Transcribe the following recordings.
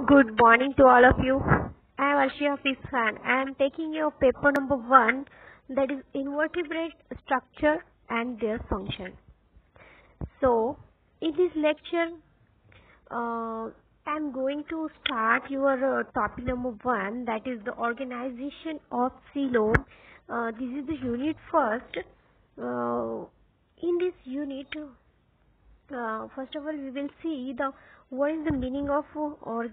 Good morning to all of you. I am Arshia Fishan. I am taking your paper number 1, that is invertebrate structure and their function. So, in this lecture, I am going to start your topic number 1, that is the organization of coelom. This is the unit first. In this unit, first of all, we will see what is the meaning of or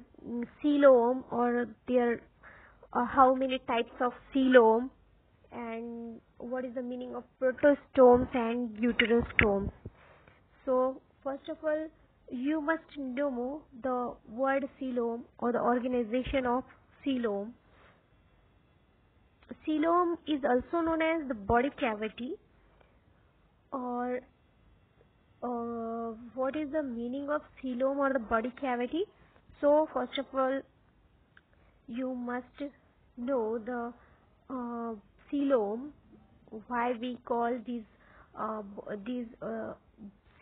coelom, or their how many types of coelom, and what is the meaning of protostomes and deuterostomes. So first of all, you must know the word coelom or the organization of coelom. Coelom is also known as the body cavity, or what is the meaning of coelom or the body cavity. So first of all, you must know the coelom, why we call these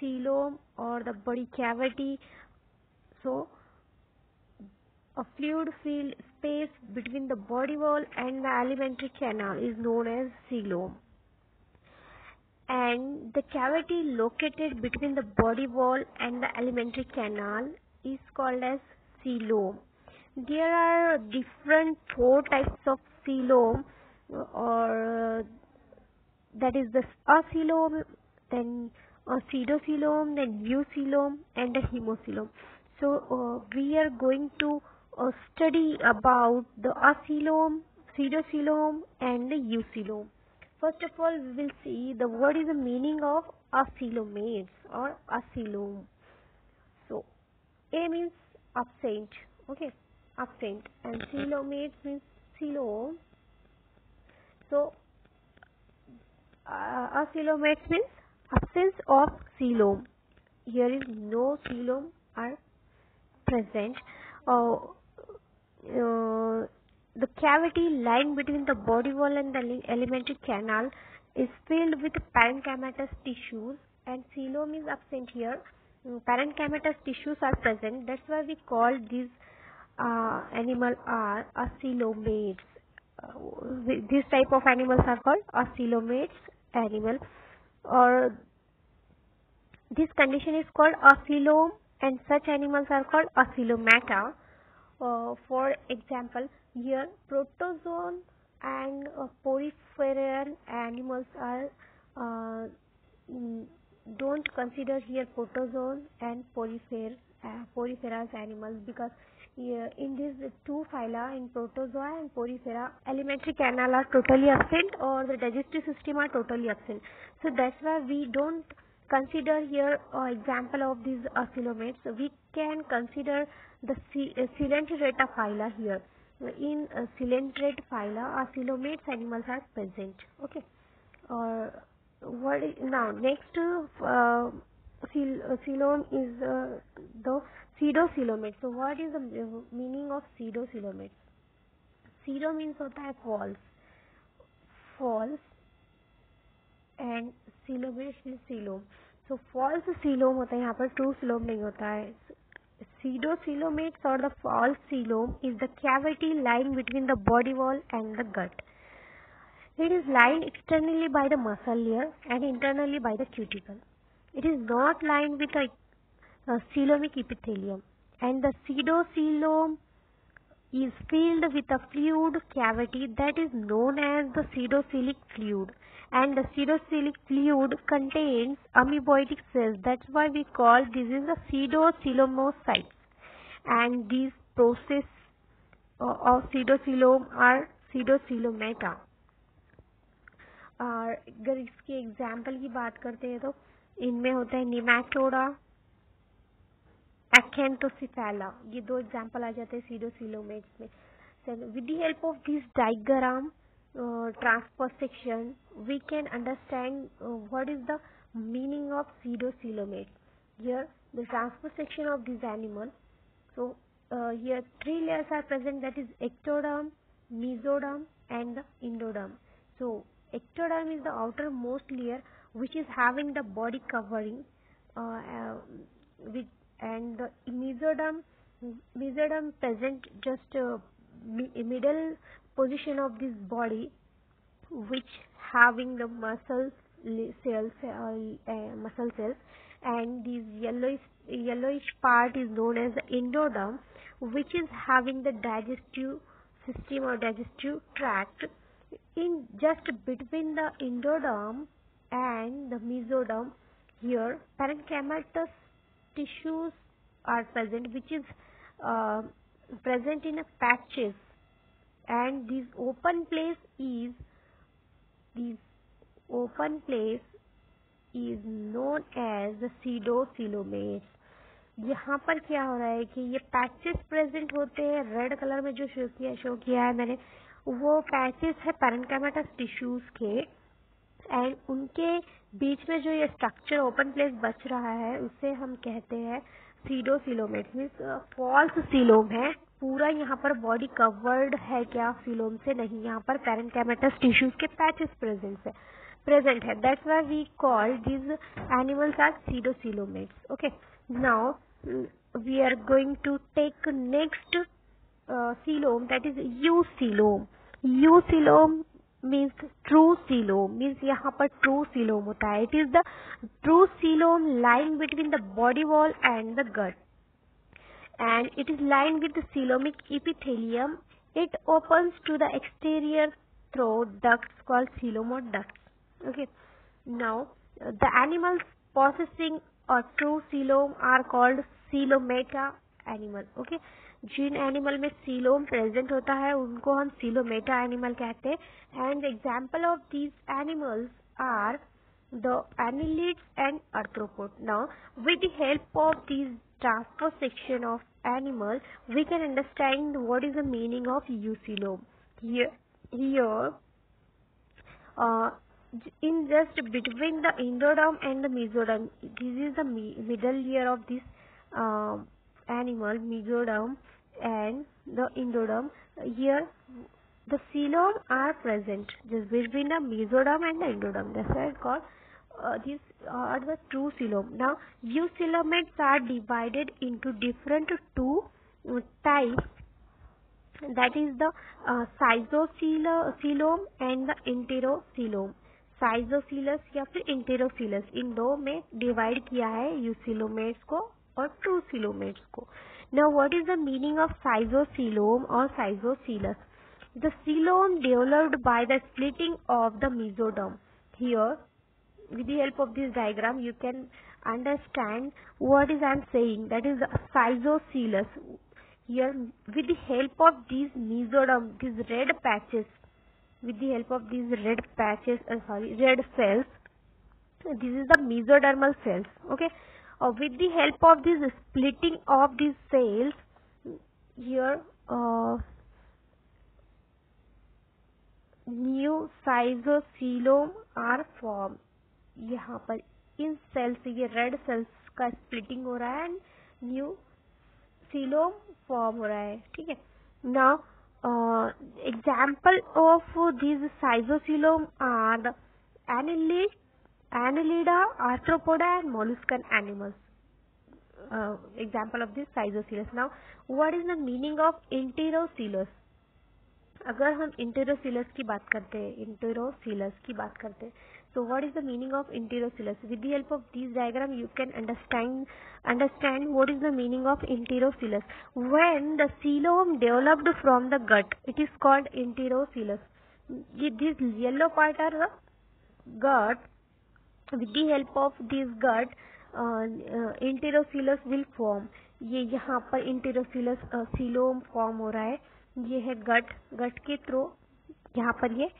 coelom or the body cavity. So a fluid-filled space between the body wall and the alimentary canal is known as coelom, and the cavity located between the body wall and the alimentary canal is called as coelom. There are different 4 types of coelom, or that is the acoelom, then pseudocoelom, then eucoelom, and the hemocoelom. So we are going to study about the acoelom, pseudocoelom, and the eucoelom. First of all, we will see what is the meaning of acoelomates or acoelom. So A means absent, okay, absent, and coelomates means coelom. So acoelomates means absence of coelom. Here is no coelom are present. The cavity lying between the body wall and the alimentary canal is filled with parenchymatous tissues, and coelom is absent here. Parenchymatous tissues are present. That's why we call these animal are acoelomates. This type of animals are called acoelomates animal, or this condition is called acoelom, and such animals are called acoelomata. For example, here protozoan and poriferan animals are don't consider here protozoan and poriferous animals, because in these 2 phyla, in protozoa and porifera, alimentary canal are totally absent, or the digestive system are totally absent. So that's why we don't consider here example of these acoelomates. We can consider the Coelenterata phyla here. In Coelenterate phyla, acoelomates animals are present. Okay. Now next coelom is the pseudocoelomates. So what is the meaning of pseudocoelomates? Pseudo means होता है false, and coelomates means coelom. So false coelom होता है, यहाँ पर true coelom नहीं होता है. Pseudocoelomates or the false coelom is the cavity lying between the body wall and the gut. It is lined externally by the muscle layer and internally by the cuticle. It is not lined with a coelomic epithelium, and the pseudocoelom is filled with a fluid cavity that is known as the pseudocoelic fluid, and the pseudocoelic fluid contains amoeboic cells. That's why we call this is the pseudocoelomocytes, and these process of pseudocoelom are pseudocoelomata. अगर इसके example की बात करते हैं तो इनमें होता है निमैटोडा, एक्थेंटोसिफेला, ये 2 एग्जाम्पल आ जाते हैं pseudocoelomates में. So with the help of this diagram transfer section, we can understand what is the meaning of pseudocoelomates. Here the transfer section of this animal. So here 3 layers are present, that is ectoderm, mesoderm, and the endoderm. So ectoderm is the outermost layer which is having the body covering, and the mesoderm mesoderm present just middle position of this body, which having the muscle cells, and this yellowish part is known as the endoderm, which is having the digestive system or digestive tract. In just between the endoderm and the mesoderm, here parenchymatous tissues are present, which is present in a patches, and this open place is known as the pseudocoelomates. यहाँ पर क्या हो रहा है कि ये patches present होते हैं, रेड कलर में जो शो किया है मैंने, वो पैचेस है पैरेन्काइमेटस टिश्यूज के, एंड उनके बीच में जो ये स्ट्रक्चर ओपन प्लेस बच रहा है उसे हम कहते हैं सीडोसिलोमेट, मीन्स फॉल्स सीलोम है। पूरा यहाँ पर बॉडी कवर्ड है क्या सीलोम से? नहीं, यहाँ पर पैरेन्काइमेटस टिश्यूज के पैचेस present है। That's why we call these animals as pseudocoelomates. Okay, now we are going to take next coelom, that is eucoelom. Eucoelom means true coelom, means यहाँ पर true coelom होता है। It is the true coelom lying between the body wall and the gut, and it is lined with the coelomic epithelium. It opens to the exterior through ducts called coelom ducts. Okay, now the animals possessing a true coelom are called coelomata animal. Okay, जिन animal में coelom present होता है उनको हम coelomata animal कहते हैं, and example of these animals are the annelids and arthropods. Now, with the help of these transposition of animal, we can understand what is the meaning of eucoelom. Here, in just between the endoderm and the mesoderm, this is the middle layer of this animal, mesoderm and the endoderm. Here, the coelom are present just between the mesoderm and the endoderm. That's why it's called these are the true coelom. Now, eucoelomates are divided into different two types. That is the schizocoelom and the enterocoelom. साइजोसीलस या फिर इंटेरोसीलस, इन दो में divide किया है eucoelomates को और true coelomates को। Now what is the meaning of schizocoelom और schizocoelous? The coelom developed by the splitting of the mesoderm. Here with the help of this diagram you can understand what is I am saying, that is the schizocoelus. Here with the help of these mesoderm, these red patches, with the help of these red cells, this is the mesodermal cells. Okay, with the help of this splitting of these cells, here new schizocoelom are formed. यहाँ पर इन sales से ये red cells का splitting हो रहा है and new coelom form हो रहा है। ठीक है, now example of this schizocoelom are the annelida, arthropoda and molluscan animals. Example of this schizocoelous. Now what is the meaning of enterocoelous? अगर हम इंटेरोसीलस की बात करते हैं, so what is the meaning of enterocoelus? With the help of this diagram you can understand what is the meaning of enterocoelus. When the coelom developed from the gut, it is called enterocoelus. This yellow part are the gut. With the help of this gut, enterocoelus will form. ये यहाँ पर enterocoelus coelom form हो रहा है। ये है गट के through यहाँ पर ये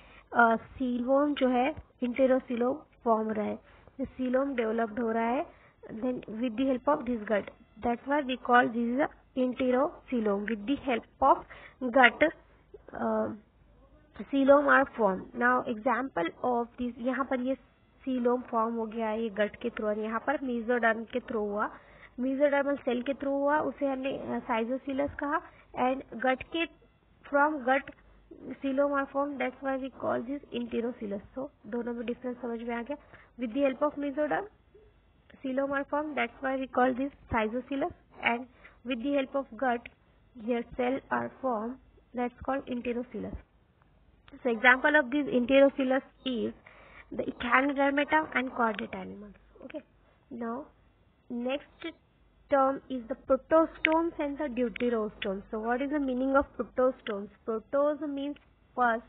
सीलोम जो है इंटेरोसीलोम फॉर्म हो रहा है, सीलोम डेवलप्ड हो रहा है then with the help of this gut, that's why we call this is enterocoelom. With the help of gut coelom are form. Now example of this, यहाँ पर ये सीलोम फॉर्म हो गया है ये गट के थ्रू, और यहाँ पर मेसोडर्म के थ्रू हुआ, मेसोडर्मल सेल के थ्रू हुआ, उसे हमने साइजोसीलस कहा, एंड गट के from gut coelom are form, that's why we call this enterocoelous. So दोनों में डिफरेंस समझ में आ गया। With the help of mesoderm coelom are form, that's why we call this schizocoelous, and with the help of gut, here cells are formed. That's called enterocoelus. So example of these enterocoelus is the echinodermata and chordate animals. Okay. Now next term is the protostomes and the deuterostomes. So what is the meaning of protostomes? Protos means first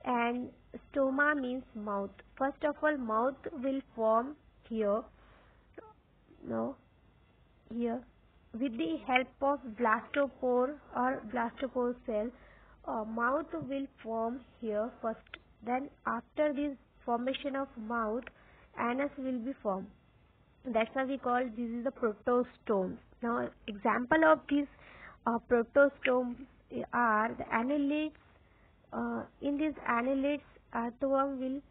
and stoma means mouth. First of all, mouth will form here. Now here with the help of blastopore or blastopore cell, mouth will form here first. Then after this formation of mouth, anus will be formed. That's why we call this is the protostomes. Now example of these protostomes are the annelids. In these annelids, earthworm will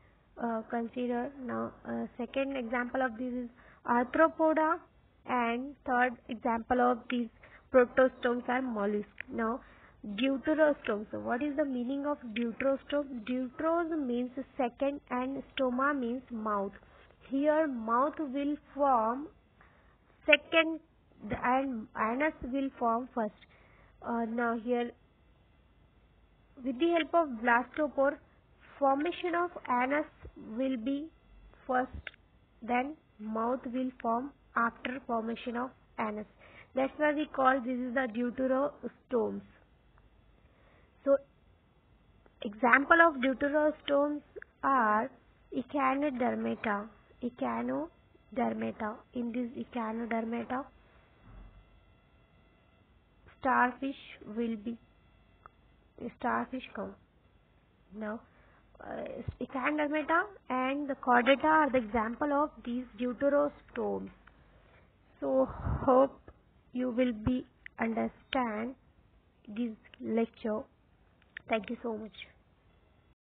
consider. Now second example of this is arthropoda, and third example of these protostomes are mollusks. Now deuterostomes. So what is the meaning of deuterostome? Deuteros means second and stoma means mouth. Here mouth will form second and anus will form first. Now here with the help of blastopore, formation of anus will be first, then mouth will form after formation of anus. That's why we call this is the deuterostomes. So example of deuterostomes are echinodermata. In this echinodermata, starfish come. Now echinodermata and the chordata are the example of these deuterostomes. So hope you will be understand this lecture. Thank you so much.